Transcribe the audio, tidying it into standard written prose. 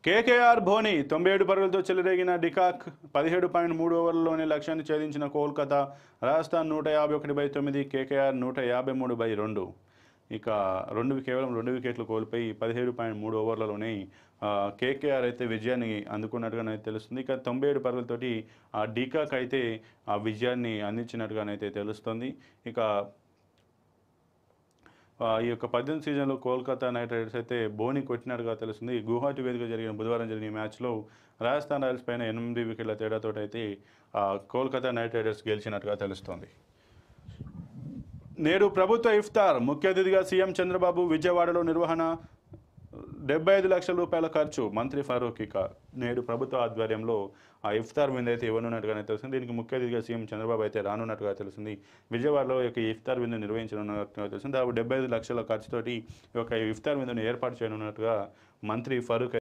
KKR Dhoni 97 పరుగులతో చెలరేగిన de Kock 17.3 ఓవర్లలోనే లక్ష్యాన్ని ఛేదించిన కోల్కతా. రాజస్థాన్ 151/9, కేకేఆర్ 153/2. ఇక కేవలం 2 వికెట్లు కోల్పోయి 17.3 ఓవర్లలోనే కేకేఆర్ అయితే విజయాన్ని అందుకున్నట్టుగానైతే తెలుస్తుంది. ఇక 97 పరుగులతోటి డికాక్ అయితే ఆ విజయాన్ని అందించినట్టుగానైతే తెలుస్తుంది. ఇక ఈ యొక్క 18 సీజన్లో కోల్కతా నైట్ రైడర్స్ అయితే బోని కొట్టినట్టుగా తెలుస్తుంది. గువాహటి వేదిక బుధవారం జరిగిన ఈ మ్యాచ్లో రాజస్థాన్ రాయల్స్ పైన 8 వికెట్ల తేడాతో అయితే కోల్కతా నైట్ రైడర్స్ గెలిచినట్టుగా తెలుస్తోంది. నేడు ప్రభుత్వ ఇఫ్తార్, ముఖ్య అతిథిగా సీఎం చంద్రబాబు. విజయవాడలో నిర్వహణ, 75 లక్షల రూపాయల ఖర్చు. మంత్రి ఫరూక్. ఇక నేడు ప్రభుత్వ ఆధ్వర్యంలో ఆ ఇఫ్తార్ విందు అయితే ఇవ్వనున్నట్టుగానే తెలుస్తుంది. దీనికి ముఖ్య అతిథిగా సీఎం చంద్రబాబు అయితే రానున్నట్టుగా తెలుస్తుంది. విజయవాడలో ఈ ఇఫ్తార్ విందు నిర్వహించనున్నట్టుగా తెలుస్తుంది. దాదాపు 75 లక్షల ఖర్చుతోటి ఈ యొక్క ఇఫ్తార్ విందును ఏర్పాటు చేయనున్నట్టుగా మంత్రి ఫరూక్